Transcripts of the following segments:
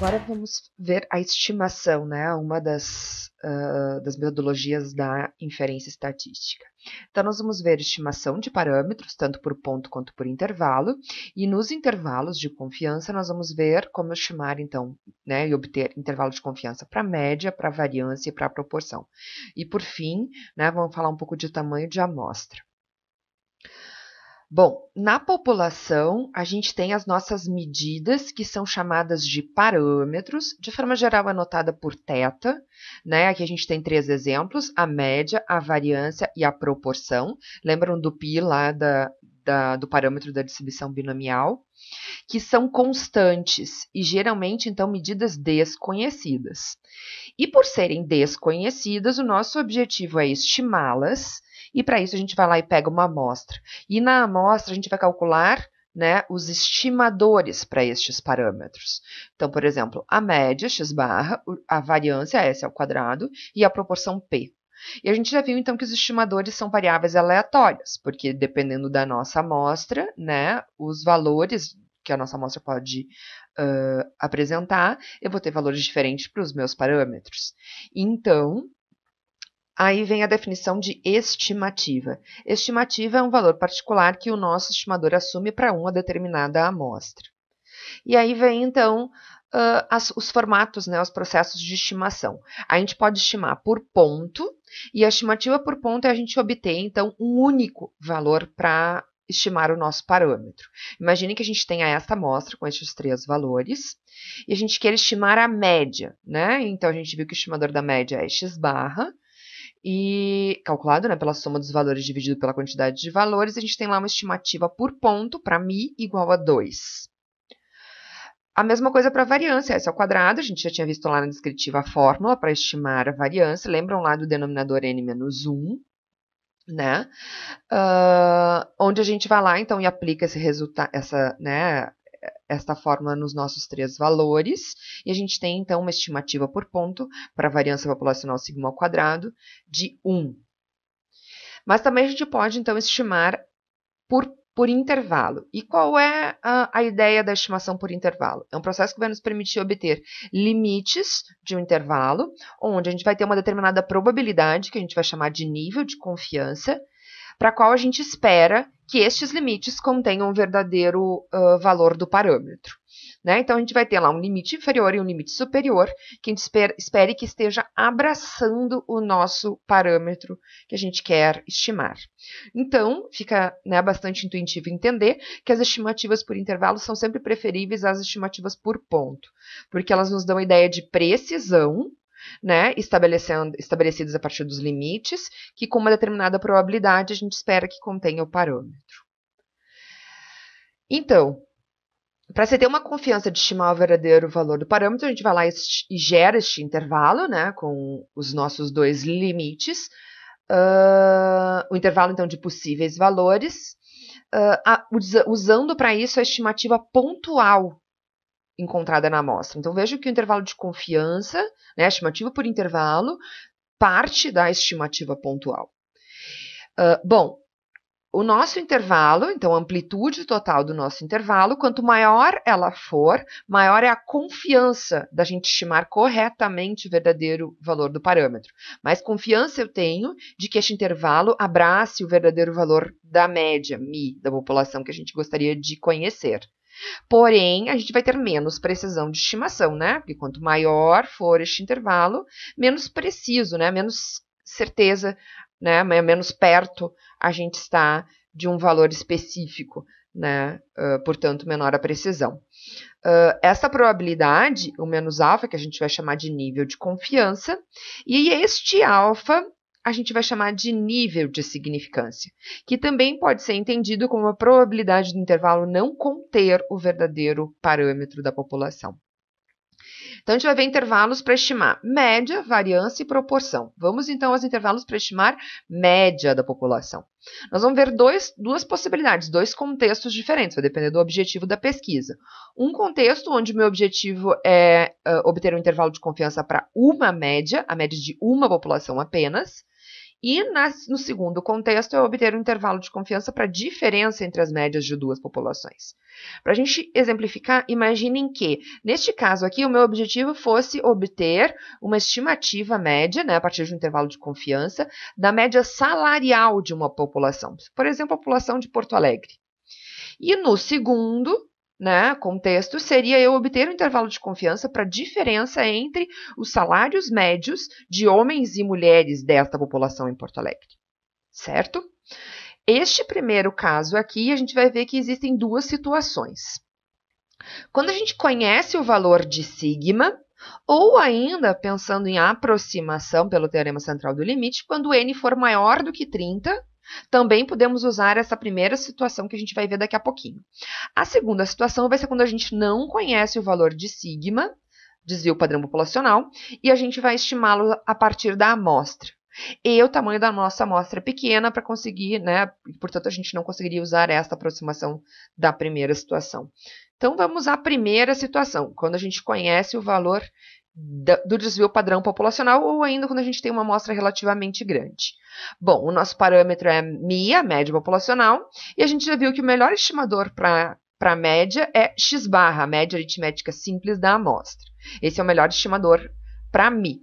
Agora vamos ver a estimação, né? Uma das metodologias da inferência estatística. Então, nós vamos ver estimação de parâmetros, tanto por ponto quanto por intervalo, e nos intervalos de confiança, nós vamos ver como estimar, então, né, e obter intervalo de confiança para média, para variância e para proporção. E, por fim, né, vamos falar um pouco de tamanho de amostra. Bom, na população, a gente tem as nossas medidas, que são chamadas de parâmetros, de forma geral anotada por θ, né? Aqui a gente tem 3 exemplos, a média, a variância e a proporção. Lembram do π lá do parâmetro da distribuição binomial? Que são constantes e geralmente, então, medidas desconhecidas. E por serem desconhecidas, o nosso objetivo é estimá-las, e para isso a gente vai lá e pega uma amostra. E na amostra a gente vai calcular, né, os estimadores para estes parâmetros. Então, por exemplo, a média, x barra, a variância, S ao quadrado, e a proporção P. E a gente já viu, então, que os estimadores são variáveis aleatórias, porque dependendo da nossa amostra, né, os valores que a nossa amostra pode apresentar, eu vou ter valores diferentes para os meus parâmetros. Então, aí vem a definição de estimativa. Estimativa é um valor particular que o nosso estimador assume para uma determinada amostra. E aí vem, então, os formatos, né, os processos de estimação. A gente pode estimar por ponto, e a estimativa por ponto é a gente obter, então, um único valor para estimar o nosso parâmetro. Imagine que a gente tenha esta amostra com estes 3 valores, e a gente quer estimar a média, né? Então, a gente viu que o estimador da média é x barra, e calculado, né, pela soma dos valores dividido pela quantidade de valores, a gente tem lá uma estimativa por ponto para μ igual a 2. A mesma coisa para a variância, S ao quadrado, a gente já tinha visto lá na descritiva a fórmula para estimar a variância, lembram lá do denominador n-1, né? Onde a gente vai lá, então, e aplica esse resultado, esta fórmula nos nossos 3 valores, e a gente tem, então, uma estimativa por ponto para a variância populacional sigma ao quadrado de 1. Mas também a gente pode, então, estimar por intervalo. E qual é a ideia da estimação por intervalo? É um processo que vai nos permitir obter limites de um intervalo, onde a gente vai ter uma determinada probabilidade, que a gente vai chamar de nível de confiança, para a qual a gente espera que estes limites contenham um verdadeiro valor do parâmetro. Né? Então, a gente vai ter lá um limite inferior e um limite superior, que a gente espere que esteja abraçando o nosso parâmetro que a gente quer estimar. Então, fica, né, bastante intuitivo entender que as estimativas por intervalo são sempre preferíveis às estimativas por ponto, porque elas nos dão a ideia de precisão, né, estabelecidos a partir dos limites, que com uma determinada probabilidade a gente espera que contenha o parâmetro. Então, para você ter uma confiança de estimar o verdadeiro valor do parâmetro, a gente vai lá e gera este intervalo, né, com os nossos 2 limites, o intervalo, então, de possíveis valores, usando para isso a estimativa pontual encontrada na amostra. Então, veja que o intervalo de confiança, né, a estimativa por intervalo, parte da estimativa pontual. Bom, o nosso intervalo, então a amplitude total do nosso intervalo, quanto maior ela for, maior é a confiança da gente estimar corretamente o verdadeiro valor do parâmetro. Mais confiança eu tenho de que este intervalo abrace o verdadeiro valor da média, μ, da população que a gente gostaria de conhecer. Porém, a gente vai ter menos precisão de estimação, né? Porque quanto maior for este intervalo, menos preciso, né? Menos certeza, né? Menos perto a gente está de um valor específico, né? Portanto, menor a precisão. Essa probabilidade, o menos alfa, que a gente vai chamar de nível de confiança, e este alfa a gente vai chamar de nível de significância, que também pode ser entendido como a probabilidade do intervalo não conter o verdadeiro parâmetro da população. Então, a gente vai ver intervalos para estimar média, variância e proporção. Vamos, então, aos intervalos para estimar média da população. Nós vamos ver duas possibilidades, 2 contextos diferentes, vai depender do objetivo da pesquisa. Um contexto onde o meu objetivo é obter um intervalo de confiança para uma média, a média de uma população apenas, E no segundo contexto, eu obter um intervalo de confiança para a diferença entre as médias de duas populações. Para a gente exemplificar, imaginem que, neste caso aqui, o meu objetivo fosse obter uma estimativa média, né, a partir de um intervalo de confiança, da média salarial de uma população. Por exemplo, a população de Porto Alegre. E no segundo, né, contexto, seria eu obter um intervalo de confiança para a diferença entre os salários médios de homens e mulheres desta população em Porto Alegre, certo? Este primeiro caso aqui, a gente vai ver que existem duas situações. Quando a gente conhece o valor de sigma, ou ainda, pensando em aproximação pelo teorema central do limite, quando n for maior do que 30, também podemos usar essa primeira situação que a gente vai ver daqui a pouquinho. A segunda situação vai ser quando a gente não conhece o valor de sigma, desvio padrão populacional, e a gente vai estimá-lo a partir da amostra. E o tamanho da nossa amostra é pequena para conseguir, né? Portanto, a gente não conseguiria usar esta aproximação da primeira situação. Então, vamos à primeira situação, quando a gente conhece o valor do desvio padrão populacional ou ainda quando a gente tem uma amostra relativamente grande. Bom, o nosso parâmetro é μ, a média populacional, e a gente já viu que o melhor estimador para a média é x barra, a média aritmética simples da amostra. Esse é o melhor estimador para μ.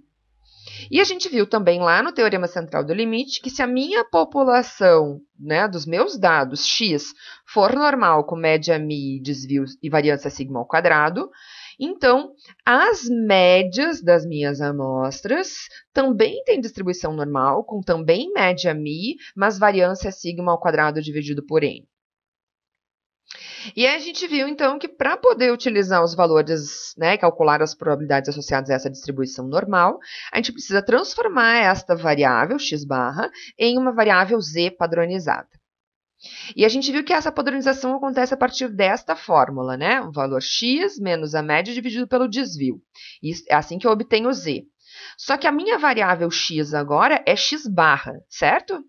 E a gente viu também lá no teorema central do limite que se a minha população, né, dos meus dados x for normal com média μ, desvio e variância sigma ao quadrado, então as médias das minhas amostras também têm distribuição normal, com também média μ, mas variância sigma ao quadrado dividido por n. E aí a gente viu, então, que para poder utilizar os valores, né, calcular as probabilidades associadas a essa distribuição normal, a gente precisa transformar esta variável, x barra, em uma variável z padronizada. E a gente viu que essa padronização acontece a partir desta fórmula, né? O valor x menos a média dividido pelo desvio. Isso, é assim que eu obtenho z. Só que a minha variável x agora é x barra, certo?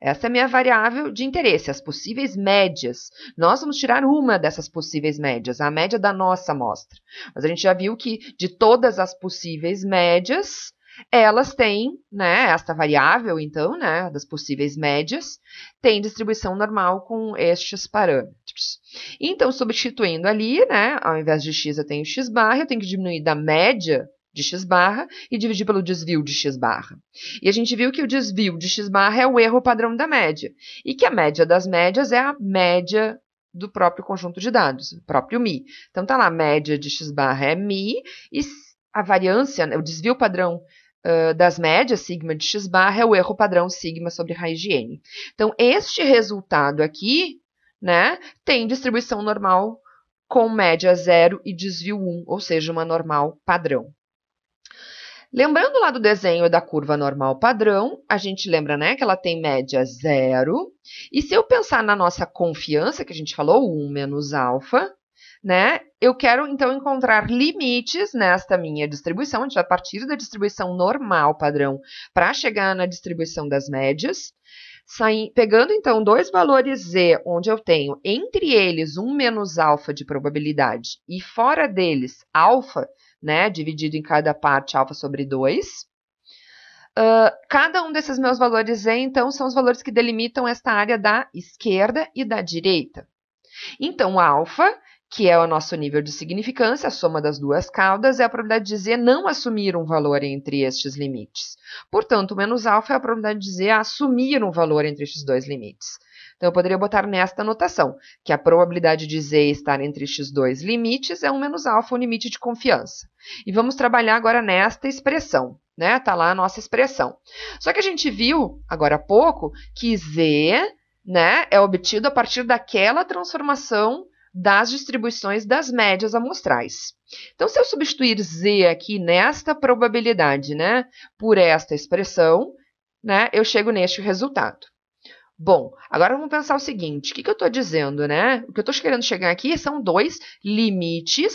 Essa é a minha variável de interesse, as possíveis médias. Nós vamos tirar uma dessas possíveis médias, a média da nossa amostra. Mas a gente já viu que de todas as possíveis médias, elas têm, né, esta variável, então, né, das possíveis médias, tem distribuição normal com estes parâmetros. Então, substituindo ali, né, ao invés de x eu tenho x barra, eu tenho que diminuir da média de x barra e dividir pelo desvio de x barra. E a gente viu que o desvio de x barra é o erro padrão da média, e que a média das médias é a média do próprio conjunto de dados, o próprio μ. Então, tá lá, a média de x barra é μ, e a variância, o desvio padrão das médias, sigma de x barra, é o erro padrão sigma sobre raiz de n. Então, este resultado aqui, né, tem distribuição normal com média 0 e desvio 1, ou seja, uma normal padrão. Lembrando lá do desenho da curva normal padrão, a gente lembra, né, que ela tem média 0. E se eu pensar na nossa confiança, que a gente falou, 1 menos alfa, né, eu quero, então, encontrar limites nesta minha distribuição. A gente vai partir da distribuição normal padrão para chegar na distribuição das médias. Pegando, então, dois valores z, onde eu tenho entre eles 1 menos alfa de probabilidade e fora deles alfa, né, dividido em cada parte alfa sobre 2. Cada um desses meus valores z, então, são os valores que delimitam esta área da esquerda e da direita. Então, alfa, que é o nosso nível de significância, a soma das duas caudas, é a probabilidade de z não assumir um valor entre estes limites. Portanto, menos alfa é a probabilidade de z assumir um valor entre estes dois limites. Então, eu poderia botar nesta notação, que a probabilidade de z estar entre estes dois limites é 1 menos alfa, o limite de confiança. E vamos trabalhar agora nesta expressão, né? Está lá a nossa expressão. Só que a gente viu, agora há pouco, que z, né, é obtido a partir daquela transformação das distribuições das médias amostrais. Então, se eu substituir z aqui nesta probabilidade, né, por esta expressão, né, eu chego neste resultado. Bom, agora vamos pensar o seguinte, o que eu estou dizendo, né? O que eu estou querendo chegar aqui são dois limites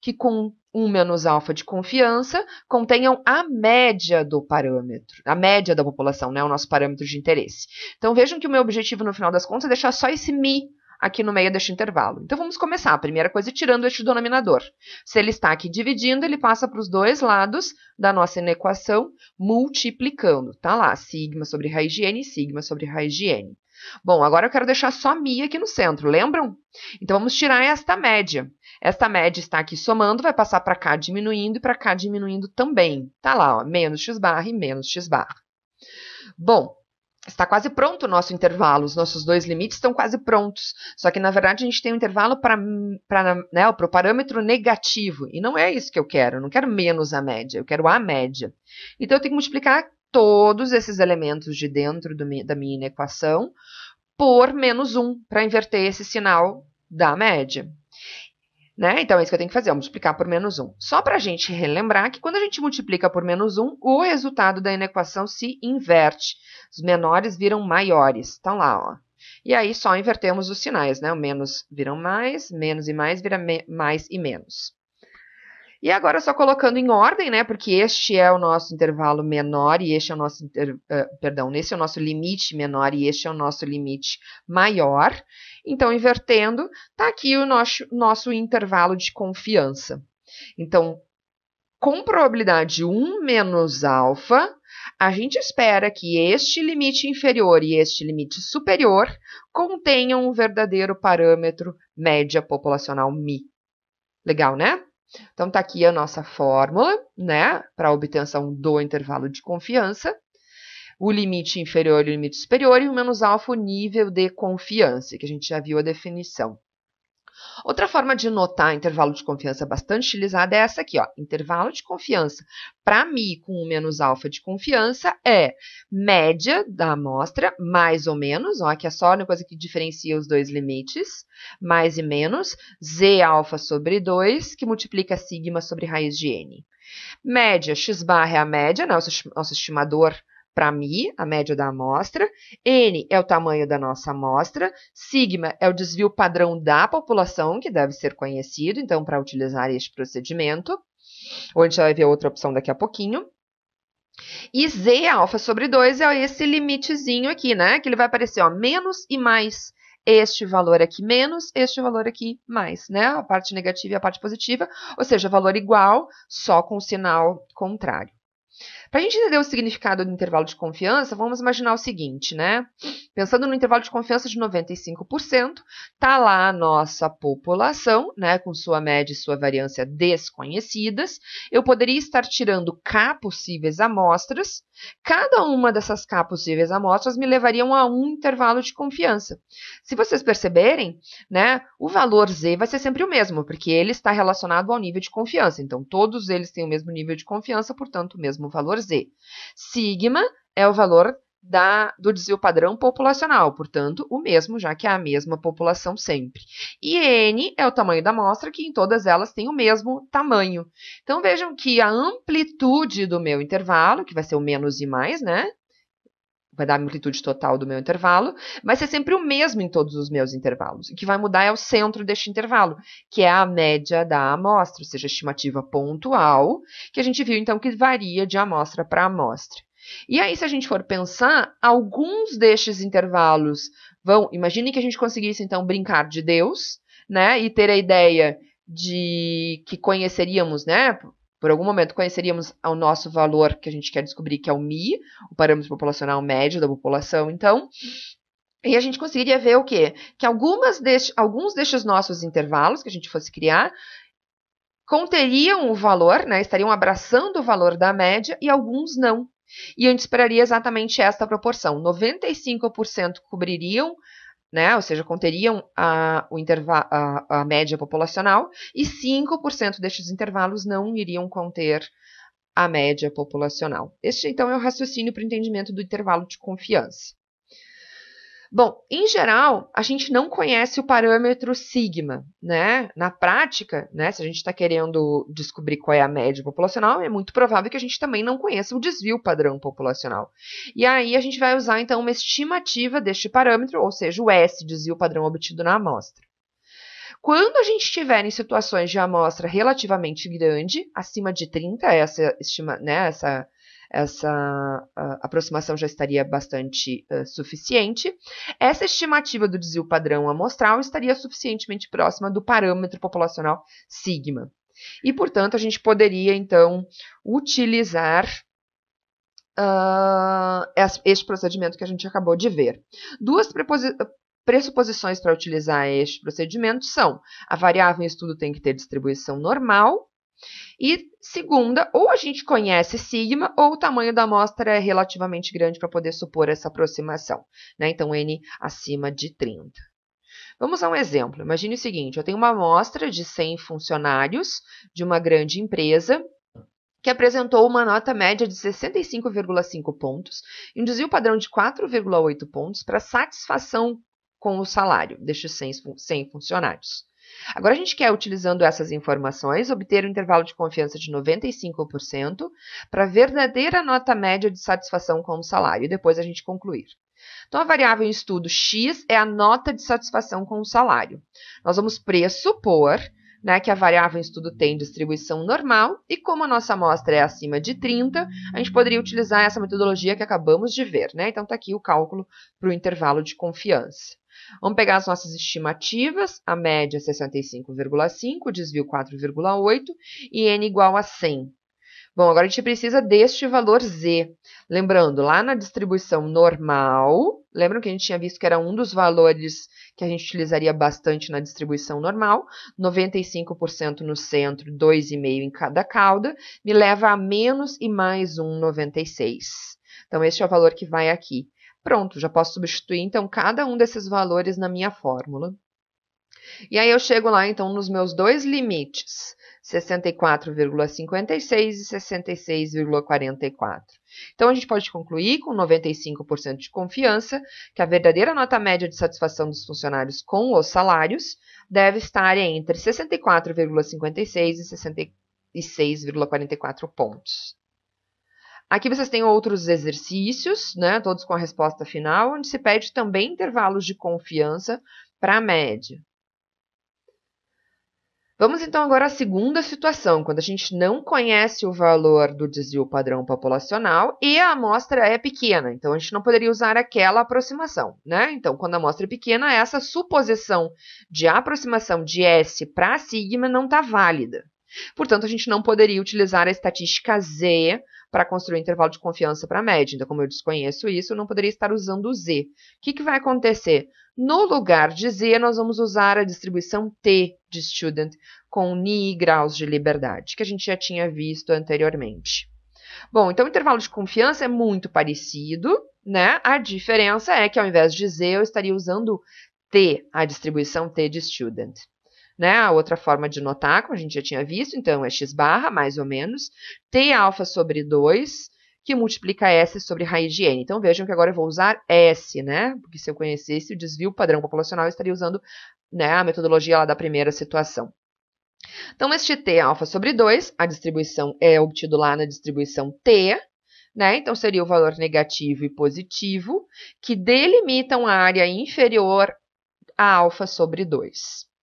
que com 1 menos alfa de confiança contenham a média do parâmetro, a média da população, né? O nosso parâmetro de interesse. Então, vejam que o meu objetivo, no final das contas, é deixar só esse μ aqui no meio deste intervalo. Então, vamos começar. A primeira coisa é tirando este denominador. Se ele está aqui dividindo, ele passa para os dois lados da nossa inequação, multiplicando. Tá lá, sigma sobre raiz de n, sigma sobre raiz de n. Bom, agora eu quero deixar só mi aqui no centro, lembram? Então, vamos tirar esta média. Esta média está aqui somando, vai passar para cá diminuindo e para cá diminuindo também. Tá lá, ó, menos x barra e menos x barra. Bom, está quase pronto o nosso intervalo, os nossos dois limites estão quase prontos. Só que, na verdade, a gente tem um intervalo para né, o parâmetro negativo. E não é isso que eu quero não quero menos a média, eu quero a média. Então, eu tenho que multiplicar todos esses elementos de dentro da minha equação por menos 1, para inverter esse sinal da média. Né? Então, é isso que eu tenho que fazer, multiplicar por menos 1. Só para a gente relembrar que quando a gente multiplica por menos 1, o resultado da inequação se inverte. Os menores viram maiores. Estão lá, ó. E aí, só invertemos os sinais, né? O menos viram mais, menos e mais vira mais e menos. E agora, só colocando em ordem, né? Porque este é o nosso intervalo menor e este é o nosso, esse é o nosso limite menor e este é o nosso limite maior. Então, invertendo, está aqui o nosso intervalo de confiança. Então, com probabilidade 1 menos alfa, a gente espera que este limite inferior e este limite superior contenham um verdadeiro parâmetro média populacional μ. Legal, né? Então, está aqui a nossa fórmula, né, para a obtenção do intervalo de confiança. O limite inferior e o limite superior, e o menos alfa, o nível de confiança, que a gente já viu a definição. Outra forma de notar intervalo de confiança bastante utilizada é essa aqui, ó. Intervalo de confiança para μ com o menos alfa de confiança é média da amostra, mais ou menos, ó, que é só uma coisa que diferencia os dois limites, mais e menos, z alfa sobre 2, que multiplica sigma sobre raiz de n. Média, x barra é a média, né, nosso estimador para μ, a média da amostra, n é o tamanho da nossa amostra, sigma é o desvio padrão da população, que deve ser conhecido, então, para utilizar este procedimento, ou a gente vai ver outra opção daqui a pouquinho. E z alfa sobre 2 é esse limitezinho aqui, né, que ele vai aparecer, ó, menos e mais. Este valor aqui menos, este valor aqui mais, né, a parte negativa e a parte positiva, ou seja, valor igual, só com o sinal contrário. Para a gente entender o significado do intervalo de confiança, vamos imaginar o seguinte, né? Pensando no intervalo de confiança de 95%, tá lá a nossa população, né, com sua média e sua variância desconhecidas. Eu poderia estar tirando K possíveis amostras. Cada uma dessas K possíveis amostras me levariam a um intervalo de confiança. Se vocês perceberem, né, o valor Z vai ser sempre o mesmo, porque ele está relacionado ao nível de confiança. Então, todos eles têm o mesmo nível de confiança, portanto, o mesmo valor Z. Sigma é o valor do desvio padrão populacional, portanto, o mesmo, já que é a mesma população sempre. E N é o tamanho da amostra, que em todas elas tem o mesmo tamanho. Então, vejam que a amplitude do meu intervalo, que vai ser o menos e mais, né? Vai dar a amplitude total do meu intervalo, vai ser sempre o mesmo em todos os meus intervalos. O que vai mudar é o centro deste intervalo, que é a média da amostra, ou seja, a estimativa pontual, que a gente viu, então, que varia de amostra para amostra. E aí, se a gente for pensar, alguns destes intervalos vão... Imagine que a gente conseguisse, então, brincar de Deus, né, e ter a ideia de que conheceríamos, né, por algum momento conheceríamos o nosso valor que a gente quer descobrir, que é o μ, o parâmetro populacional médio da população, então, e a gente conseguiria ver o quê? Que alguns destes nossos intervalos que a gente fosse criar conteriam o valor, né, estariam abraçando o valor da média e alguns não. E a gente esperaria exatamente esta proporção. 95% cobririam, né, ou seja, conteriam a média populacional, e 5% destes intervalos não iriam conter a média populacional. Este, então, é o raciocínio para o entendimento do intervalo de confiança. Bom, em geral, a gente não conhece o parâmetro sigma, né? Na prática, né, se a gente está querendo descobrir qual é a média populacional, é muito provável que a gente também não conheça o desvio padrão populacional. E aí a gente vai usar, então, uma estimativa deste parâmetro, ou seja, o S, desvio padrão obtido na amostra. Quando a gente estiver em situações de amostra relativamente grande, acima de 30, essa essa aproximação já estaria bastante suficiente. Essa estimativa do desvio padrão amostral estaria suficientemente próxima do parâmetro populacional sigma. E, portanto, a gente poderia, então, utilizar este procedimento que a gente acabou de ver. Duas pressuposições para utilizar este procedimento são: a variável em estudo tem que ter distribuição normal, e segunda, ou a gente conhece sigma, ou o tamanho da amostra é relativamente grande para poder supor essa aproximação, né? Então, N acima de 30. Vamos a um exemplo. Imagine o seguinte: eu tenho uma amostra de 100 funcionários de uma grande empresa que apresentou uma nota média de 65,5 pontos e um desvio padrão de 4,8 pontos para satisfação com o salário destes 100 funcionários. Agora, a gente quer, utilizando essas informações, obter um intervalo de confiança de 95% para a verdadeira nota média de satisfação com o salário, e depois a gente concluir. Então, a variável em estudo x é a nota de satisfação com o salário. Nós vamos pressupor, né, que a variável em estudo tem distribuição normal, e como a nossa amostra é acima de 30, a gente poderia utilizar essa metodologia que acabamos de ver, né? Então, está aqui o cálculo para o intervalo de confiança. Vamos pegar as nossas estimativas: a média 65,5, o desvio 4,8 e n igual a 100. Bom, agora a gente precisa deste valor z. Lembrando, lá na distribuição normal, lembram que a gente tinha visto que era um dos valores que a gente utilizaria bastante na distribuição normal, 95% no centro, 2,5 em cada cauda, me leva a menos e mais 1,96. Então, este é o valor que vai aqui. Pronto, já posso substituir, então, cada um desses valores na minha fórmula. E aí eu chego lá, então, nos meus dois limites, 64,56 e 66,44. Então, a gente pode concluir com 95% de confiança que a verdadeira nota média de satisfação dos funcionários com os salários deve estar entre 64,56 e 66,44 pontos. Aqui vocês têm outros exercícios, né, todos com a resposta final, onde se pede também intervalos de confiança para a média. Vamos então agora à segunda situação, quando a gente não conhece o valor do desvio padrão populacional e a amostra é pequena, então a gente não poderia usar aquela aproximação, né? Então, quando a amostra é pequena, essa suposição de aproximação de S para sigma não está válida. Portanto, a gente não poderia utilizar a estatística Z para construir um intervalo de confiança para a média. Então, como eu desconheço isso, eu não poderia estar usando o Z. O que vai acontecer? No lugar de Z, nós vamos usar a distribuição T de student com Ni graus de liberdade, que a gente já tinha visto anteriormente. Bom, então o intervalo de confiança é muito parecido, né? A diferença é que ao invés de Z, eu estaria usando T, a distribuição T de student. Né? A outra forma de notar, como a gente já tinha visto, então é x barra, mais ou menos, T alfa sobre 2, que multiplica S sobre raiz de N. Então, vejam que agora eu vou usar S, né? Porque se eu conhecesse o desvio padrão populacional, eu estaria usando, né, a metodologia lá da primeira situação. Então, este T alfa sobre 2, a distribuição é obtido lá na distribuição T, né? Então, seria o valor negativo e positivo, que delimitam a área inferior a alfa sobre 2.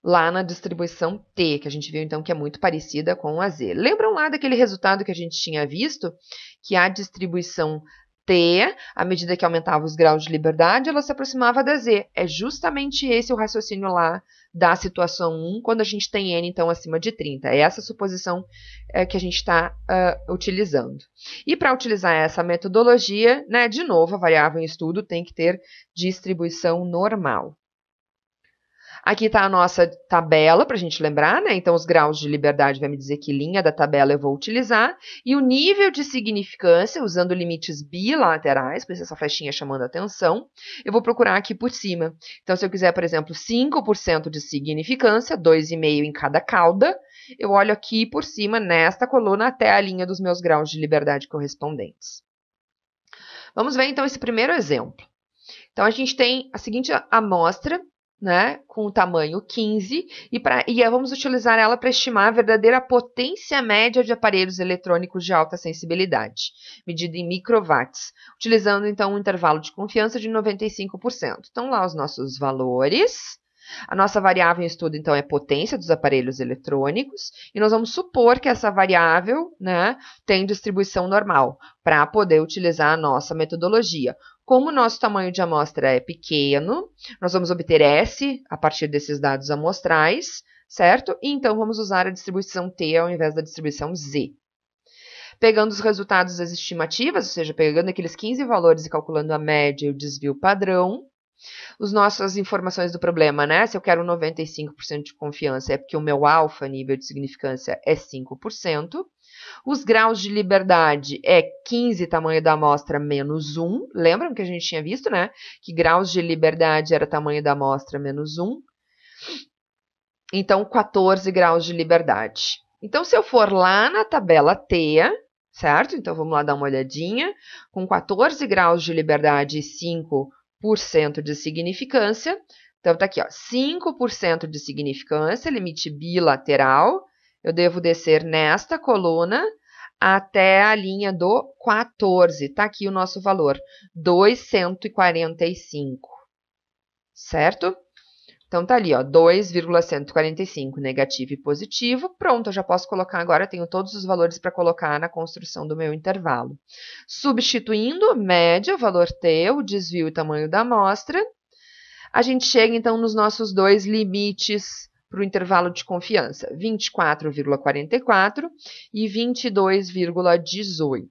Lá na distribuição T, que a gente viu, então, que é muito parecida com a Z. Lembram lá daquele resultado que a gente tinha visto? Que a distribuição T, à medida que aumentava os graus de liberdade, ela se aproximava da Z. É justamente esse o raciocínio lá da situação 1, quando a gente tem N, então, acima de 30. É essa suposição que a gente está utilizando. E para utilizar essa metodologia, né, de novo, a variável em estudo tem que ter distribuição normal. Aqui está a nossa tabela, para a gente lembrar, né? Então, os graus de liberdade vai me dizer que linha da tabela eu vou utilizar. E o nível de significância, usando limites bilaterais, por isso essa flechinha chamando a atenção, eu vou procurar aqui por cima. Então, se eu quiser, por exemplo, 5% de significância, 2,5 em cada cauda, eu olho aqui por cima, nesta coluna, até a linha dos meus graus de liberdade correspondentes. Vamos ver, então, esse primeiro exemplo. Então, a gente tem a seguinte amostra, né, com o tamanho 15, e vamos utilizar ela para estimar a verdadeira potência média de aparelhos eletrônicos de alta sensibilidade, medida em microwatts, utilizando então um intervalo de confiança de 95%. Então, lá os nossos valores, A nossa variável em estudo, então, é potência dos aparelhos eletrônicos, e nós vamos supor que essa variável, né, tem distribuição normal, para poder utilizar a nossa metodologia. Como o nosso tamanho de amostra é pequeno, nós vamos obter S a partir desses dados amostrais, certo? E então vamos usar a distribuição T ao invés da distribuição Z. Pegando os resultados das estimativas, ou seja, pegando aqueles 15 valores e calculando a média e o desvio padrão, as nossas informações do problema, né? Se eu quero 95% de confiança, é porque o meu alfa, nível de significância, é 5%. Os graus de liberdade é 15, tamanho da amostra, menos 1. Lembram que a gente tinha visto, né? Que graus de liberdade era tamanho da amostra, menos 1. Então, 14 graus de liberdade. Então, se eu for lá na tabela T, certo? Então, vamos lá dar uma olhadinha. Com 14 graus de liberdade e 5% de significância. Então, tá aqui, ó, 5% de significância, limite bilateral. Eu devo descer nesta coluna até a linha do 14. Tá aqui o nosso valor, 2,145. Certo? Então, tá ali, ó, 2,145, negativo e positivo. Pronto, eu já posso colocar agora, tenho todos os valores para colocar na construção do meu intervalo. Substituindo média, valor T, o desvio e tamanho da amostra, a gente chega, então, nos nossos dois limites para o intervalo de confiança, 24,44 e 22,18.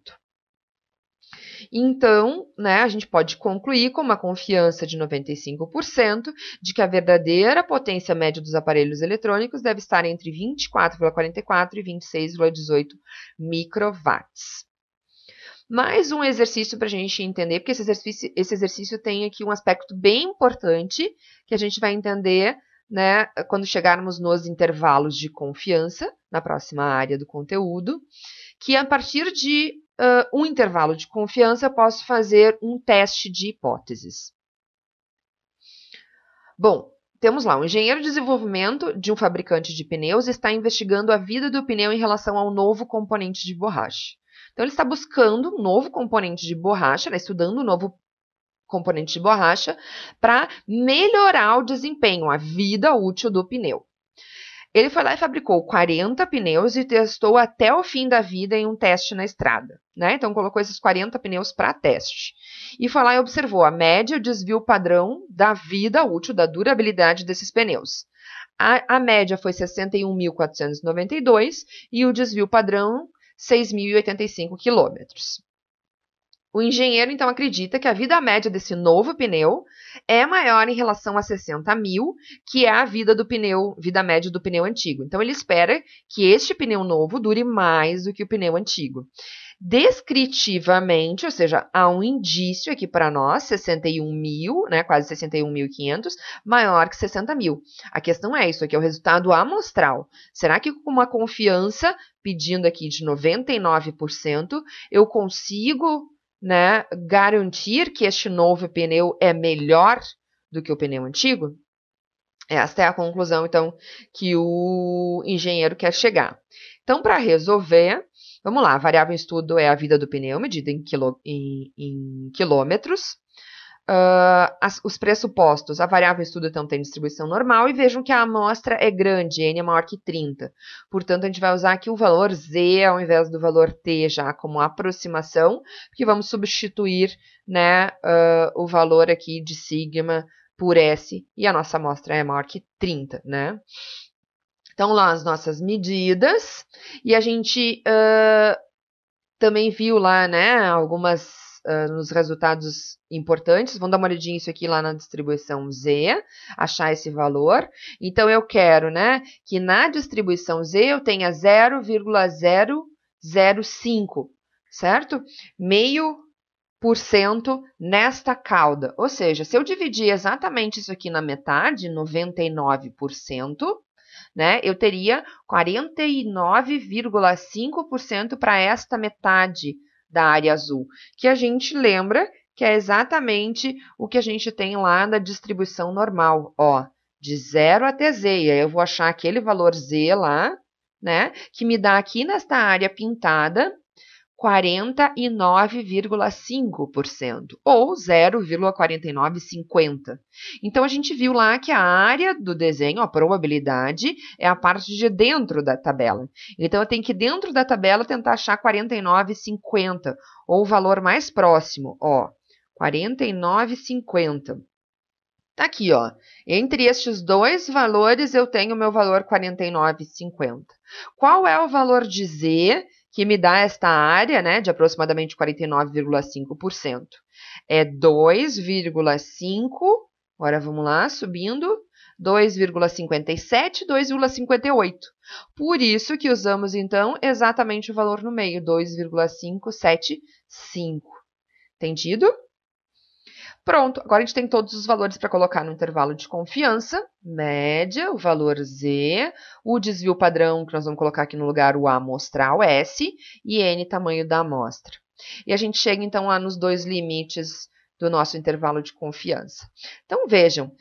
Então, né, a gente pode concluir com uma confiança de 95% de que a verdadeira potência média dos aparelhos eletrônicos deve estar entre 24,44 e 26,18 microwatts. Mais um exercício para a gente entender, porque esse exercício tem aqui um aspecto bem importante que a gente vai entender, né, quando chegarmos nos intervalos de confiança, na próxima área do conteúdo, que a partir de um intervalo de confiança eu posso fazer um teste de hipóteses. Bom, temos lá, um engenheiro de desenvolvimento de um fabricante de pneus está investigando a vida do pneu em relação ao novo componente de borracha. Então, ele está buscando um novo componente de borracha, né, estudando um novo componente de borracha para melhorar o desempenho, a vida útil do pneu. Ele foi lá e fabricou 40 pneus e testou até o fim da vida em um teste na estrada, né? Então, colocou esses 40 pneus para teste. E foi lá e observou a média e o desvio padrão da vida útil, da durabilidade desses pneus. A média foi 61.492 e o desvio padrão 6.085 quilômetros. O engenheiro, então, acredita que a vida média desse novo pneu é maior em relação a 60.000, que é a vida média do pneu antigo. Então, ele espera que este pneu novo dure mais do que o pneu antigo. Descritivamente, ou seja, há um indício aqui para nós, 61.000, né, quase 61.500, maior que 60.000. A questão é isso aqui, é o resultado amostral. Será que com uma confiança, pedindo aqui de 99%, eu consigo, né, garantir que este novo pneu é melhor do que o pneu antigo? Esta é a conclusão, então, que o engenheiro quer chegar. Então, para resolver, vamos lá, a variável em estudo é a vida do pneu, medida em quilômetros. Os pressupostos, a variável em estudo, então, tem distribuição normal, e vejam que a amostra é grande, N é maior que 30. Portanto, a gente vai usar aqui o valor Z ao invés do valor T já como aproximação, porque vamos substituir, né, o valor aqui de sigma por S, e a nossa amostra é maior que 30, né? Então, lá as nossas medidas, e a gente também viu lá, né, algumas nos resultados importantes. Vamos dar uma olhadinha isso aqui lá na distribuição Z, achar esse valor. Então, eu quero, né, que na distribuição Z eu tenha 0,005, certo? 0,5% nesta cauda. Ou seja, se eu dividir exatamente isso aqui na metade, 99%, né, eu teria 49,5% para esta metade da área azul, que a gente lembra que é exatamente o que a gente tem lá na distribuição normal, ó, de 0 até Z. E aí eu vou achar aquele valor Z lá, né, que me dá aqui nesta área pintada 49,5%, ou 0,4950. Então, a gente viu lá que a área do desenho, a probabilidade, é a parte de dentro da tabela. Então, eu tenho que, dentro da tabela, tentar achar 49,50, ou o valor mais próximo, ó, 49,50. Tá aqui, ó. Entre estes dois valores, eu tenho o meu valor 49,50. Qual é o valor de Z que me dá esta área, né, de aproximadamente 49,5%? É 2,5, agora vamos lá, subindo, 2,57, 2,58. Por isso que usamos, então, exatamente o valor no meio, 2,575. Entendido? Pronto, agora a gente tem todos os valores para colocar no intervalo de confiança, média, o valor Z, o desvio padrão, que nós vamos colocar aqui no lugar o amostral, S, e N, tamanho da amostra. E a gente chega, então, lá nos dois limites do nosso intervalo de confiança. Então, vejam,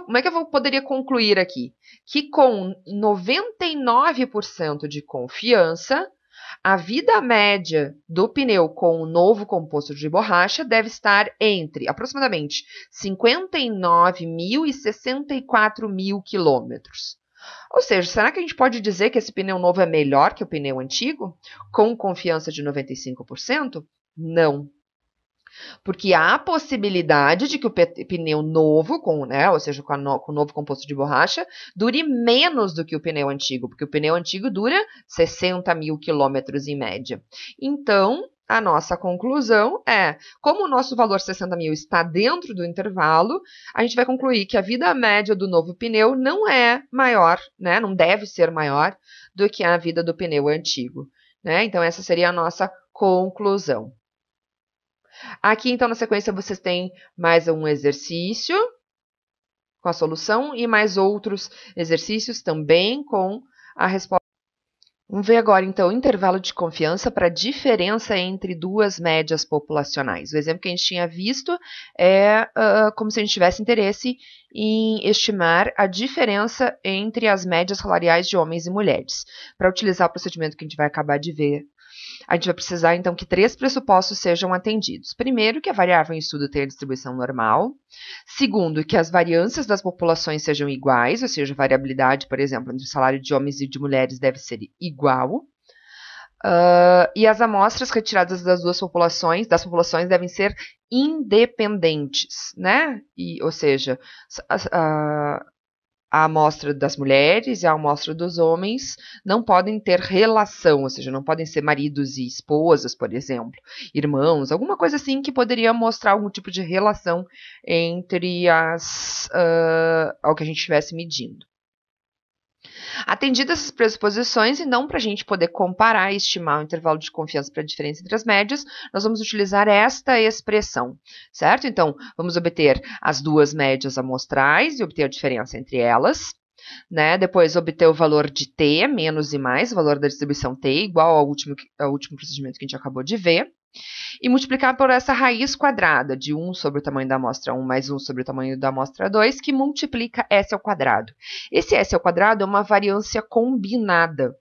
como é que eu poderia concluir aqui? Que com 99% de confiança, a vida média do pneu com o novo composto de borracha deve estar entre aproximadamente 59.000 e 64.000 quilômetros. Ou seja, será que a gente pode dizer que esse pneu novo é melhor que o pneu antigo, com confiança de 95%? Não. Porque há a possibilidade de que o pneu novo, ou seja, com o novo composto de borracha, dure menos do que o pneu antigo, porque o pneu antigo dura 60.000 quilômetros em média. Então, a nossa conclusão é, como o nosso valor 60.000 está dentro do intervalo, a gente vai concluir que a vida média do novo pneu não é maior, né, não deve ser maior do que a vida do pneu antigo. Né? Então, essa seria a nossa conclusão. Aqui, então, na sequência, vocês têm mais um exercício com a solução e mais outros exercícios também com a resposta. Vamos ver agora, então, o intervalo de confiança para a diferença entre duas médias populacionais. O exemplo que a gente tinha visto é como se a gente tivesse interesse em estimar a diferença entre as médias salariais de homens e mulheres. Para utilizar o procedimento que a gente vai acabar de ver, a gente vai precisar, então, que 3 pressupostos sejam atendidos. Primeiro, que a variável em estudo tenha distribuição normal. Segundo, que as variâncias das populações sejam iguais, ou seja, a variabilidade, por exemplo, entre o salário de homens e de mulheres deve ser igual. E as amostras retiradas das populações devem ser independentes, né? Ou seja, a amostra das mulheres e a amostra dos homens não podem ter relação, ou seja, não podem ser maridos e esposas, por exemplo, irmãos, alguma coisa assim que poderia mostrar algum tipo de relação entre ao que a gente estivesse medindo. Atendidas essas pressuposições, e não para a gente poder comparar e estimar o intervalo de confiança para a diferença entre as médias, nós vamos utilizar esta expressão, certo? Então, vamos obter as duas médias amostrais e obter a diferença entre elas. Né? Depois, obter o valor de T, menos e mais, o valor da distribuição T, igual ao último procedimento que a gente acabou de ver. E multiplicar por essa raiz quadrada de 1 sobre o tamanho da amostra 1 mais 1 sobre o tamanho da amostra 2, que multiplica S ao quadrado. Esse S ao quadrado é uma variância combinada,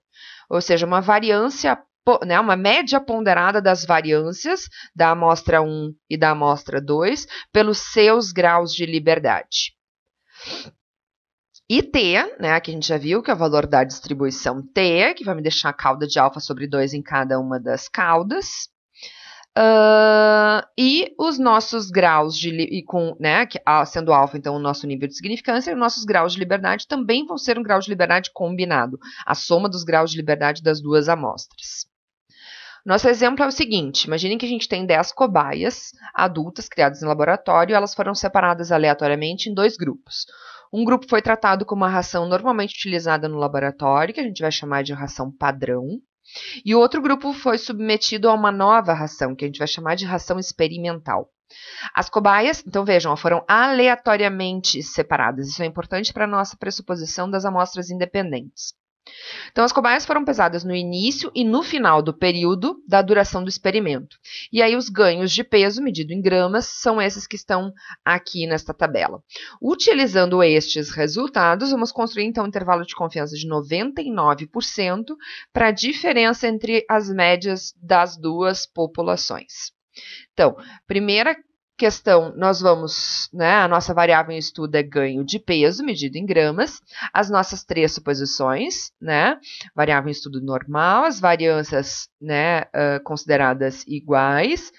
ou seja, uma variância, né, uma média ponderada das variâncias da amostra 1 e da amostra 2 pelos seus graus de liberdade. E T, né, que a gente já viu, que é o valor da distribuição T, que vai me deixar a cauda de alfa sobre 2 em cada uma das caudas. E os nossos graus sendo alfa, então, o nosso nível de significância, e os nossos graus de liberdade também vão ser um grau de liberdade combinado, a soma dos graus de liberdade das duas amostras. Nosso exemplo é o seguinte: imaginem que a gente tem 10 cobaias adultas criadas em laboratório, e elas foram separadas aleatoriamente em 2 grupos. Um grupo foi tratado com uma ração normalmente utilizada no laboratório, que a gente vai chamar de ração padrão. E o outro grupo foi submetido a uma nova ração, que a gente vai chamar de ração experimental. As cobaias, então vejam, foram aleatoriamente separadas. Isso é importante para a nossa pressuposição das amostras independentes. Então, as cobaias foram pesadas no início e no final do período da duração do experimento. E aí, os ganhos de peso, medido em gramas, são esses que estão aqui nesta tabela. Utilizando estes resultados, vamos construir, então, um intervalo de confiança de 99% para a diferença entre as médias das duas populações. Então, primeira questão, nós vamos, né, a nossa variável em estudo é ganho de peso, medido em gramas, as nossas três suposições, né, variável em estudo normal, as variâncias, né, consideradas iguais,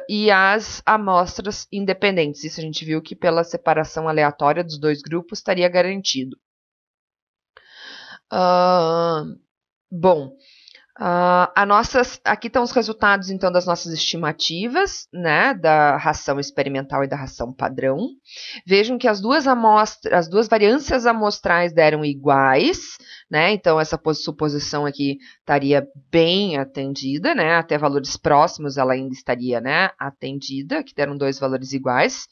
e as amostras independentes. Isso a gente viu que pela separação aleatória dos dois grupos estaria garantido. Bom, aqui estão os resultados, então, das nossas estimativas, né, da ração experimental e da ração padrão. Vejam que as duas variâncias amostrais deram iguais, né, então essa suposição aqui estaria bem atendida, né, até valores próximos ela ainda estaria, né, atendida, que deram dois valores iguais.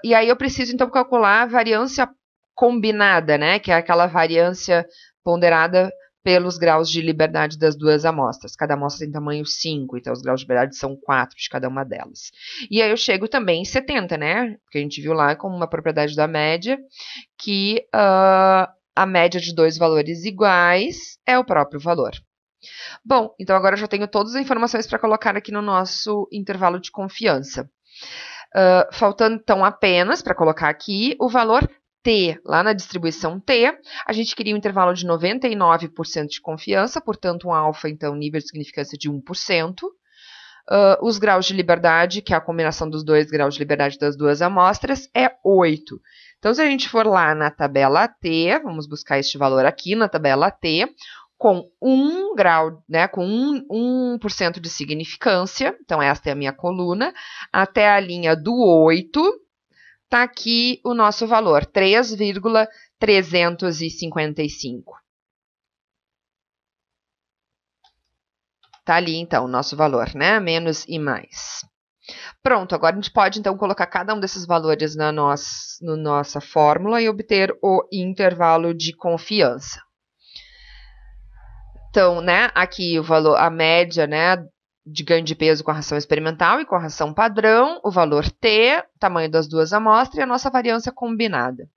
E aí eu preciso, então, calcular a variância combinada, né, que é aquela variância ponderada pelos graus de liberdade das duas amostras. Cada amostra tem tamanho 5, então os graus de liberdade são 4 de cada uma delas. E aí eu chego também em 70, né? Porque a gente viu lá como uma propriedade da média, que a média de dois valores iguais é o próprio valor. Bom, então agora eu já tenho todas as informações para colocar aqui no nosso intervalo de confiança. Faltando, então, apenas para colocar aqui o valor T, lá na distribuição T, a gente queria um intervalo de 99% de confiança, portanto, um alfa, então, nível de significância de 1%. Os graus de liberdade, que é a combinação dos dois graus de liberdade das duas amostras, é 8. Então, se a gente for lá na tabela T, vamos buscar este valor aqui na tabela T, com 1 grau, né, com 1% de significância, então esta é a minha coluna, até a linha do 8, está aqui o nosso valor, 3,355. Está ali, então, o nosso valor, né? Menos e mais. Pronto, agora a gente pode, então, colocar cada um desses valores na nossa fórmula e obter o intervalo de confiança. Então, né, aqui o valor, a média, né, de ganho de peso com a ração experimental e com a ração padrão, o valor T, tamanho das duas amostras e a nossa variância combinada.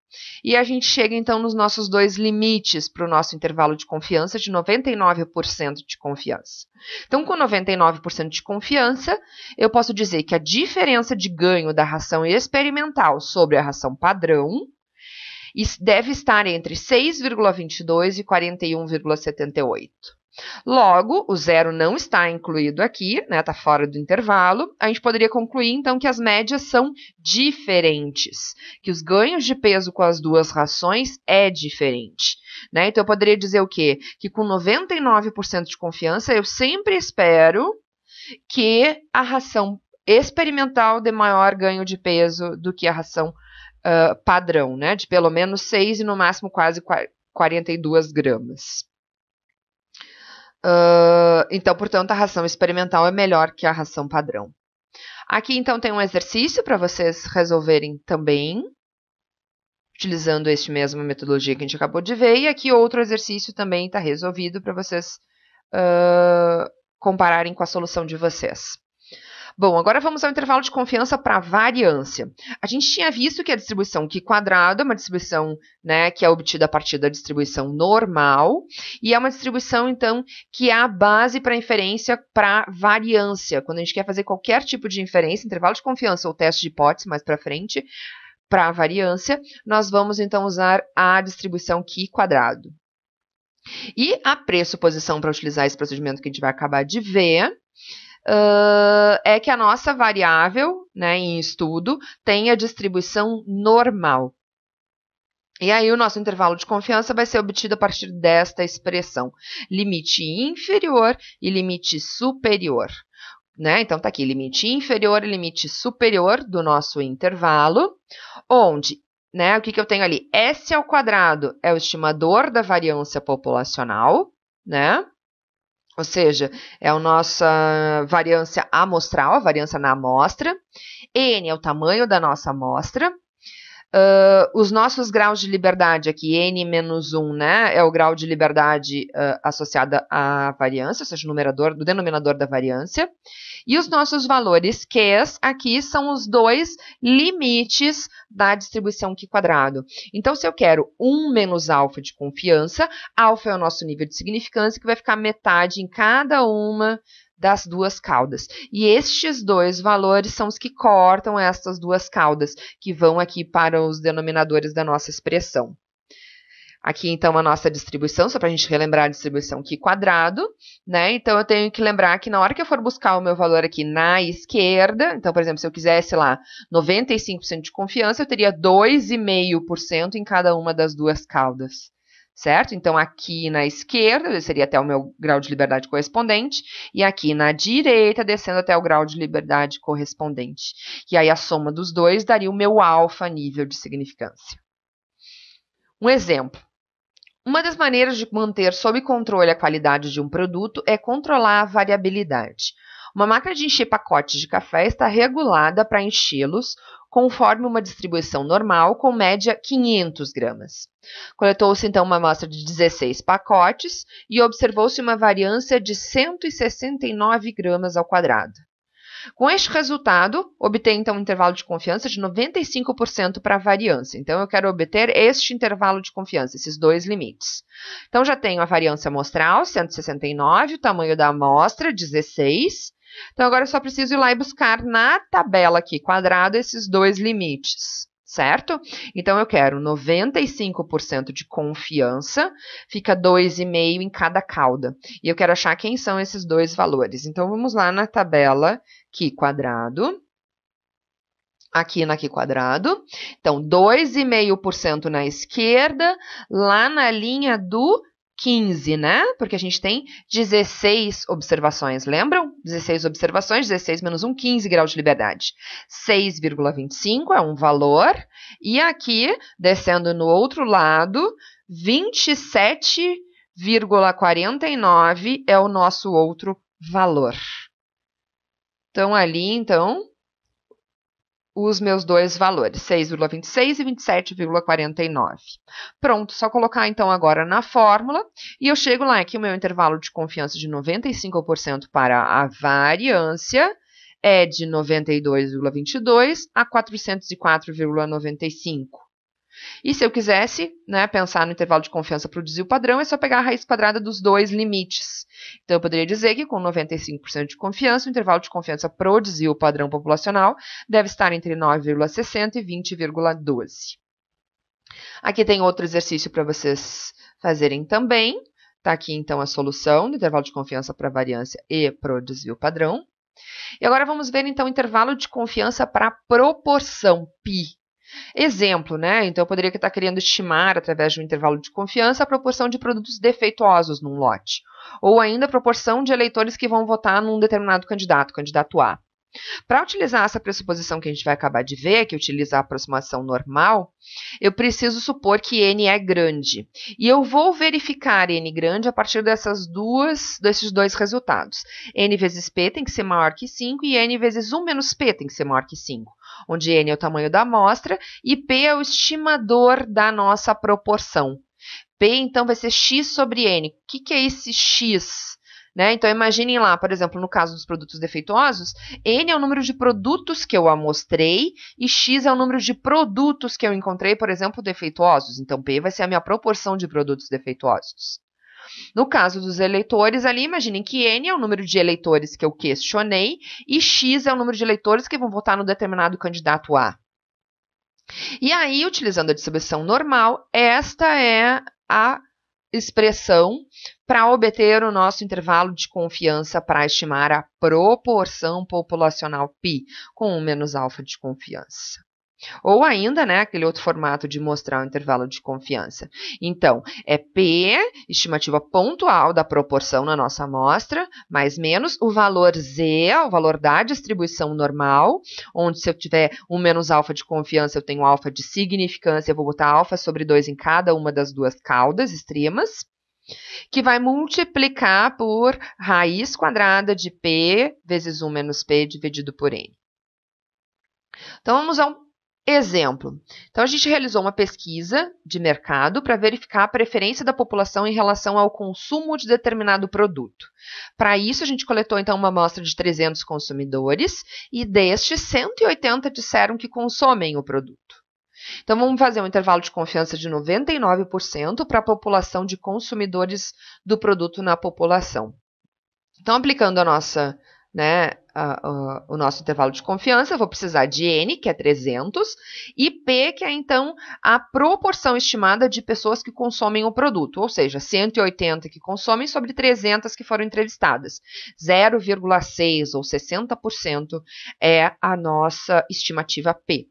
E a gente chega, então, nos nossos dois limites para o nosso intervalo de confiança de 99% de confiança. Então, com 99% de confiança, eu posso dizer que a diferença de ganho da ração experimental sobre a ração padrão deve estar entre 6,22 e 41,78. Logo, o zero não está incluído aqui, né, está fora do intervalo. A gente poderia concluir, então, que as médias são diferentes, que os ganhos de peso com as duas rações é diferente. Né? Então, eu poderia dizer o quê? Que com 99% de confiança, eu sempre espero que a ração experimental dê maior ganho de peso do que a ração padrão, né, de pelo menos 6 e no máximo quase 42 gramas. Então, portanto, a ração experimental é melhor que a ração padrão. Aqui, então, tem um exercício para vocês resolverem também, utilizando esta mesma metodologia que a gente acabou de ver, e aqui outro exercício também está resolvido para vocês compararem com a solução de vocês. Bom, agora vamos ao intervalo de confiança para a variância. A gente tinha visto que a distribuição Q quadrado é uma distribuição, né, que é obtida a partir da distribuição normal, e é uma distribuição, então, que é a base para inferência para variância. Quando a gente quer fazer qualquer tipo de inferência, intervalo de confiança ou teste de hipótese mais para frente, para a variância, nós vamos, então, usar a distribuição Q quadrado. E a pressuposição para utilizar esse procedimento que a gente vai acabar de ver é que a nossa variável, né, em estudo, tem a distribuição normal. E aí o nosso intervalo de confiança vai ser obtido a partir desta expressão, limite inferior e limite superior. Né? Então, está aqui, limite inferior e limite superior do nosso intervalo, onde, né, o que eu tenho ali? S ao quadrado é o estimador da variância populacional, né? Ou seja, é a nossa variância amostral, a variância na amostra. N é o tamanho da nossa amostra. Os nossos graus de liberdade aqui, n menos 1, né, é o grau de liberdade associado à variância, ou seja, o denominador da variância. E os nossos valores Qs aqui são os dois limites da distribuição Q quadrado. Então, se eu quero 1 menos alfa de confiança, alfa é o nosso nível de significância, que vai ficar metade em cada uma das duas caudas. E estes dois valores são os que cortam estas duas caudas, que vão aqui para os denominadores da nossa expressão. Aqui, então, a nossa distribuição, só para a gente relembrar a distribuição Q quadrado, né? Então, eu tenho que lembrar que na hora que eu for buscar o meu valor aqui na esquerda, então, por exemplo, se eu quisesse lá 95% de confiança, eu teria 2,5% em cada uma das duas caudas, certo? Então, aqui na esquerda, seria até o meu grau de liberdade correspondente, e aqui na direita, descendo até o grau de liberdade correspondente. E aí, a soma dos dois daria o meu alfa nível de significância. Um exemplo. Uma das maneiras de manter sob controle a qualidade de um produto é controlar a variabilidade. Uma máquina de encher pacotes de café está regulada para enchê-los conforme uma distribuição normal, com média 500 gramas. Coletou-se, então, uma amostra de 16 pacotes e observou-se uma variância de 169 gramas ao quadrado. Com este resultado, obtém, então, um intervalo de confiança de 95% para a variância. Então, eu quero obter este intervalo de confiança, esses dois limites. Então, já tenho a variância amostral, 169, o tamanho da amostra, 16. Então, agora eu só preciso ir lá e buscar na tabela aqui, quadrado, esses dois limites, certo? Então, eu quero 95% de confiança, fica 2,5 em cada cauda. E eu quero achar quem são esses dois valores. Então, vamos lá na tabela Q quadrado. Aqui na Q quadrado. Então, 2,5% na esquerda, lá na linha do 15, né? Porque a gente tem 16 observações, lembram? 16 observações, 16 menos 1, 15 graus de liberdade. 6,25 é um valor. E aqui, descendo no outro lado, 27,49 é o nosso outro valor. Então, ali, então, os meus dois valores, 6,26 e 27,49. Pronto, só colocar, então, agora na fórmula, e eu chego lá que o meu intervalo de confiança de 95% para a variância é de 92,22 a 404,95. E se eu quisesse, né, pensar no intervalo de confiança para o desvio padrão, é só pegar a raiz quadrada dos dois limites. Então, eu poderia dizer que com 95% de confiança, o intervalo de confiança para o desvio padrão populacional deve estar entre 9,60 e 20,12. Aqui tem outro exercício para vocês fazerem também. Está aqui, então, a solução do intervalo de confiança para a variância e para o desvio padrão. E agora vamos ver, então, o intervalo de confiança para a proporção π. Exemplo, né? Então, eu poderia estar querendo estimar, através de um intervalo de confiança, a proporção de produtos defeituosos num lote. Ou ainda a proporção de eleitores que vão votar num determinado candidato, candidato A. Para utilizar essa pressuposição que a gente vai acabar de ver, que utiliza a aproximação normal, eu preciso supor que n é grande. E eu vou verificar n grande a partir desses dois resultados. N vezes P tem que ser maior que 5 e N vezes 1 menos P tem que ser maior que 5. Onde N é o tamanho da amostra e P é o estimador da nossa proporção. P, então, vai ser X sobre N. O que é esse X? Né? Então, imaginem lá, por exemplo, no caso dos produtos defeituosos, N é o número de produtos que eu amostrei e X é o número de produtos que eu encontrei, por exemplo, defeituosos. Então, P vai ser a minha proporção de produtos defeituosos. No caso dos eleitores ali, imaginem que N é o número de eleitores que eu questionei e X é o número de eleitores que vão votar no determinado candidato A. E aí, utilizando a distribuição normal, esta é a expressão para obter o nosso intervalo de confiança para estimar a proporção populacional π com 1 menos alfa de confiança. Ou ainda, né, aquele outro formato de mostrar o intervalo de confiança. Então, é P, estimativa pontual da proporção na nossa amostra, mais menos o valor Z, o valor da distribuição normal, onde se eu tiver 1 menos alfa de confiança, eu tenho alfa de significância, eu vou botar alfa sobre 2 em cada uma das duas caudas extremas, que vai multiplicar por raiz quadrada de P vezes 1 menos P dividido por N. Então, vamos ao Exemplo. Então, a gente realizou uma pesquisa de mercado para verificar a preferência da população em relação ao consumo de determinado produto. Para isso, a gente coletou, então, uma amostra de 300 consumidores e destes, 180 disseram que consomem o produto. Então, vamos fazer um intervalo de confiança de 99% para a população de consumidores do produto na população. Então, aplicando o nosso intervalo de confiança, eu vou precisar de N, que é 300, e P, que é, então, a proporção estimada de pessoas que consomem o produto, ou seja, 180 que consomem sobre 300 que foram entrevistadas. 0,6 ou 60% é a nossa estimativa P.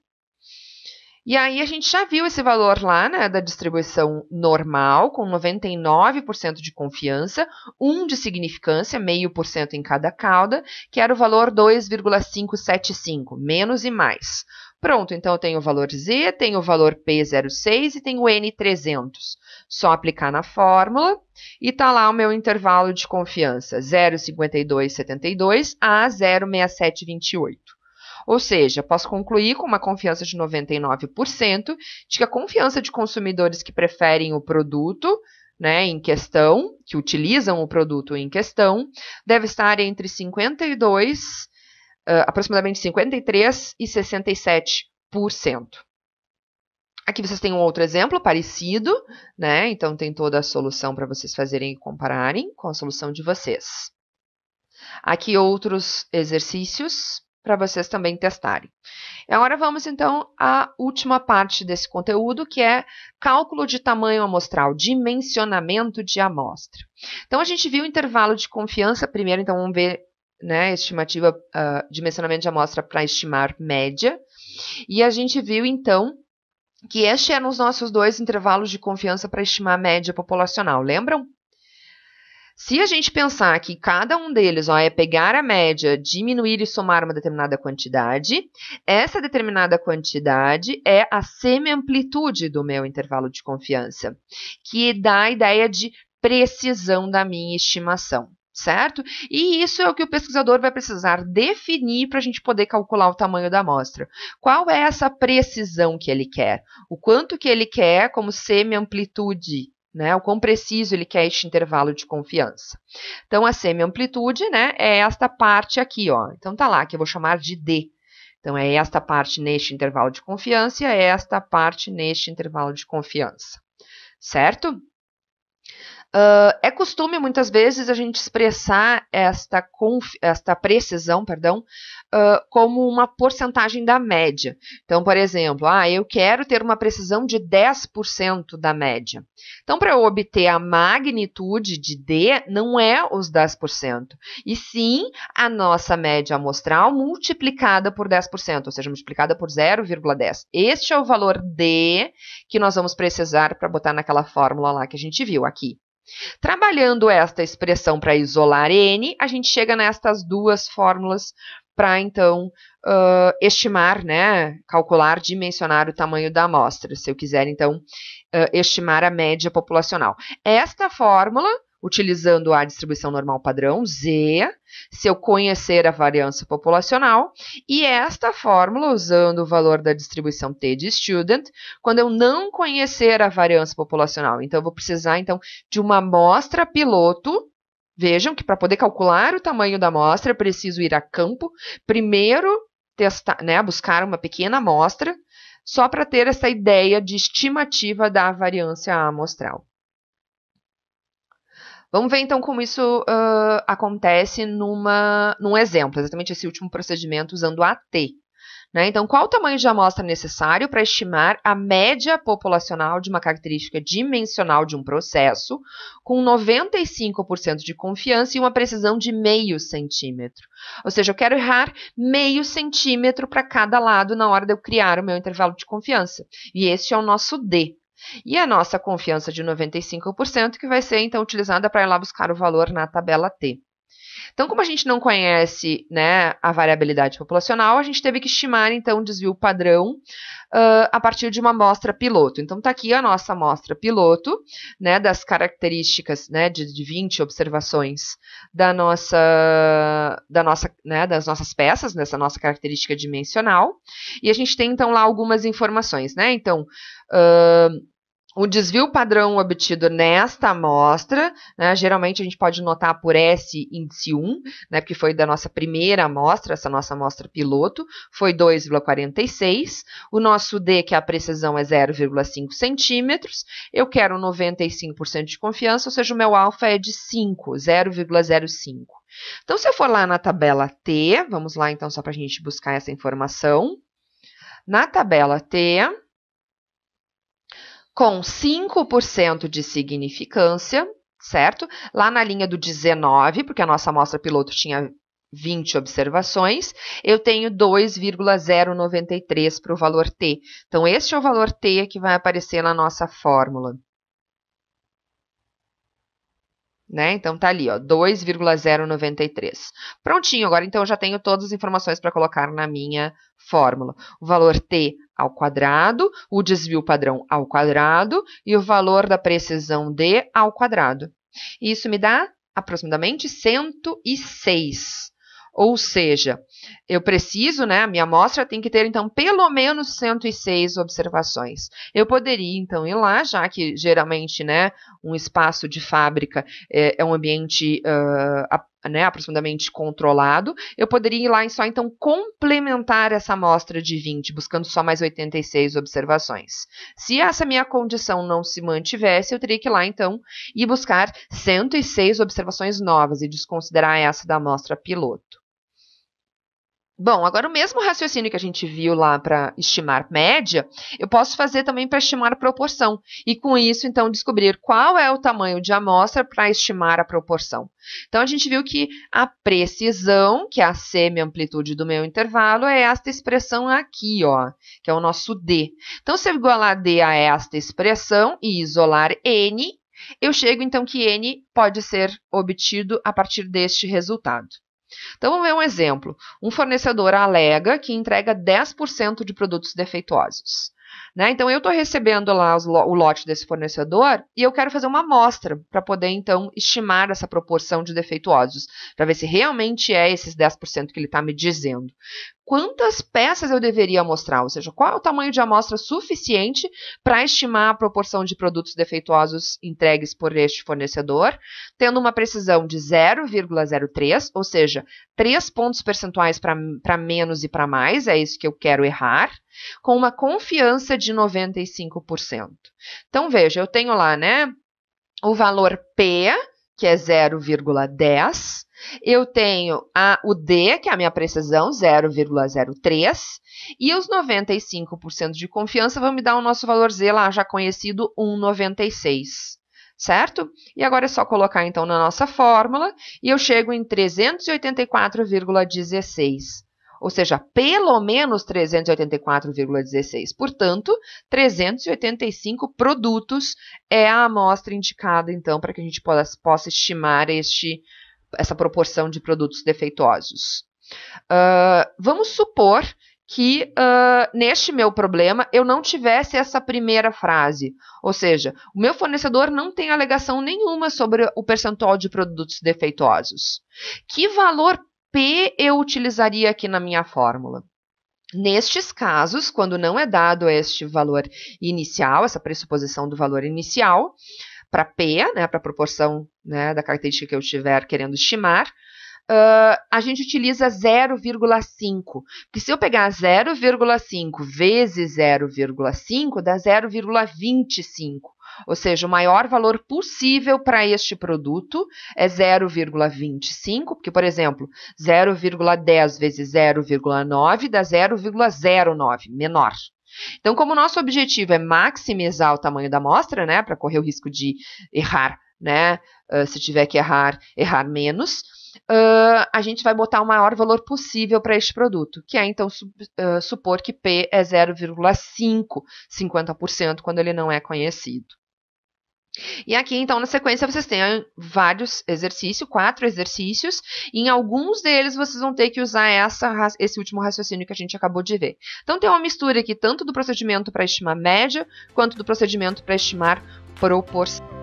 E aí a gente já viu esse valor lá, né, da distribuição normal, com 99% de confiança, 1 de significância, 0,5% em cada cauda, que era o valor 2,575, menos e mais. Pronto, então eu tenho o valor Z, tenho o valor P06 e tenho o N300. Só aplicar na fórmula e tá lá o meu intervalo de confiança, 0,5272 a 0,6728. Ou seja, posso concluir com uma confiança de 99% de que a confiança de consumidores que preferem o produto, né, em questão, que utilizam o produto em questão, deve estar entre aproximadamente 53% e 67%. Aqui vocês têm um outro exemplo parecido, né? Então tem toda a solução para vocês fazerem e compararem com a solução de vocês. Aqui outros exercícios para vocês também testarem. Agora vamos, então, à última parte desse conteúdo, que é cálculo de tamanho amostral, dimensionamento de amostra. Então, a gente viu o intervalo de confiança primeiro, então vamos ver, né, estimativa, dimensionamento de amostra para estimar média. E a gente viu, então, que estes eram os nossos dois intervalos de confiança para estimar média populacional, lembram? Se a gente pensar que cada um deles é pegar a média, diminuir e somar uma determinada quantidade, essa determinada quantidade é a semi-amplitude do meu intervalo de confiança, que dá a ideia de precisão da minha estimação, certo? E isso é o que o pesquisador vai precisar definir para a gente poder calcular o tamanho da amostra. Qual é essa precisão que ele quer? O quanto que ele quer como semi-amplitude? Né, o quão preciso ele quer este intervalo de confiança. Então, a semi-amplitude, né, é esta parte aqui, ó. Então, tá lá, que eu vou chamar de D. Então, é esta parte neste intervalo de confiança e é esta parte neste intervalo de confiança. Certo? É costume, muitas vezes, a gente expressar esta precisão, como uma porcentagem da média. Então, por exemplo, eu quero ter uma precisão de 10% da média. Então, para eu obter a magnitude de D, não é os 10%, e sim a nossa média amostral multiplicada por 10%, ou seja, multiplicada por 0,10. Este é o valor D que nós vamos precisar para botar naquela fórmula lá que a gente viu aqui. Trabalhando esta expressão para isolar N, a gente chega nestas duas fórmulas para, então, estimar, né, calcular, dimensionar o tamanho da amostra, se eu quiser, então, estimar a média populacional. Esta fórmula, utilizando a distribuição normal padrão, Z, se eu conhecer a variância populacional, e esta fórmula, usando o valor da distribuição T de student, quando eu não conhecer a variância populacional. Então, eu vou precisar, então, de uma amostra piloto. Vejam que para poder calcular o tamanho da amostra, eu preciso ir a campo, primeiro testar, né, buscar uma pequena amostra, só para ter essa ideia de estimativa da variância amostral. Vamos ver, então, como isso acontece num exemplo, exatamente esse último procedimento usando a AT. Né? Então, qual o tamanho de amostra necessário para estimar a média populacional de uma característica dimensional de um processo com 95% de confiança e uma precisão de 0,5 centímetro? Ou seja, eu quero errar 0,5 centímetro para cada lado na hora de eu criar o meu intervalo de confiança. E este é o nosso D. E a nossa confiança de 95% que vai ser, então, utilizada para ir lá buscar o valor na tabela T. Então, como a gente não conhece, né, a variabilidade populacional, a gente teve que estimar, então, o desvio padrão a partir de uma amostra piloto. Então, está aqui a nossa amostra piloto, né, das características, né, de 20 observações né, das nossas peças, dessa nossa característica dimensional. E a gente tem, então, lá algumas informações, né? Então, o desvio padrão obtido nesta amostra, né, geralmente a gente pode notar por S índice 1, né, porque foi da nossa primeira amostra, essa nossa amostra piloto, foi 2,46. O nosso D, que é a precisão, é 0,5 centímetros. Eu quero 95% de confiança, ou seja, o meu alfa é de 5, 0,05. Então, se eu for lá na tabela T, vamos lá então só para a gente buscar essa informação. Na tabela T, com 5% de significância, certo? Lá na linha do 19, porque a nossa amostra piloto tinha 20 observações, eu tenho 2,093 para o valor T. Então, este é o valor T que vai aparecer na nossa fórmula. Né? Então, tá ali, ó, 2,093. Prontinho, agora então eu já tenho todas as informações para colocar na minha fórmula. O valor T ao quadrado, o desvio padrão ao quadrado e o valor da precisão D ao quadrado. Isso me dá aproximadamente 106. Ou seja, eu preciso, né, a minha amostra tem que ter, então, pelo menos 106 observações. Eu poderia, então, ir lá, já que, geralmente, né, um espaço de fábrica é um ambiente né, aproximadamente controlado, eu poderia ir lá e só, então, complementar essa amostra de 20, buscando só mais 86 observações. Se essa minha condição não se mantivesse, eu teria que ir lá, então, e buscar 106 observações novas e desconsiderar essa da amostra piloto. Bom, agora o mesmo raciocínio que a gente viu lá para estimar média, eu posso fazer também para estimar proporção. E com isso, então, descobrir qual é o tamanho de amostra para estimar a proporção. Então, a gente viu que a precisão, que é a semi-amplitude do meu intervalo, é esta expressão aqui, ó, que é o nosso D. Então, se eu igualar D a esta expressão e isolar N, eu chego, então, que N pode ser obtido a partir deste resultado. Então, vamos ver um exemplo. Um fornecedor alega que entrega 10% de produtos defeituosos. Né? Então, eu estou recebendo lá o lote desse fornecedor e eu quero fazer uma amostra para poder, então, estimar essa proporção de defeituosos, para ver se realmente é esses 10% que ele está me dizendo. Quantas peças eu deveria mostrar? Ou seja, qual é o tamanho de amostra suficiente para estimar a proporção de produtos defeituosos entregues por este fornecedor, tendo uma precisão de 0,03, ou seja, 3 pontos percentuais para menos e para mais, é isso que eu quero errar, com uma confiança de 95%. Então, veja, eu tenho lá, né, o valor P, que é 0,10, eu tenho o D, que é a minha precisão, 0,03, e os 95% de confiança vão me dar o nosso valor Z lá, já conhecido, 1,96. Certo? E agora é só colocar, então, na nossa fórmula, e eu chego em 384,16. Ou seja, pelo menos 384,16. Portanto, 385 produtos é a amostra indicada, então, para que a gente possa estimar essa proporção de produtos defeituosos. Vamos supor que neste meu problema eu não tivesse essa primeira frase, ou seja, o meu fornecedor não tem alegação nenhuma sobre o percentual de produtos defeituosos. Que valor P eu utilizaria aqui na minha fórmula? Nestes casos, quando não é dado este valor inicial, essa pressuposição do valor inicial, para P, né, para a proporção, né, da característica que eu estiver querendo estimar, a gente utiliza 0,5, porque se eu pegar 0,5 vezes 0,5, dá 0,25, ou seja, o maior valor possível para este produto é 0,25, porque, por exemplo, 0,10 vezes 0,9 dá 0,09, menor. Então, como o nosso objetivo é maximizar o tamanho da amostra, né, para correr o risco de errar, né, se tiver que errar menos, a gente vai botar o maior valor possível para este produto, que é, então, supor que P é 0,5, 50%, quando ele não é conhecido. E aqui, então, na sequência, vocês têm vários exercícios, 4 exercícios, e em alguns deles vocês vão ter que usar esse último raciocínio que a gente acabou de ver. Então, tem uma mistura aqui tanto do procedimento para estimar média, quanto do procedimento para estimar proporção.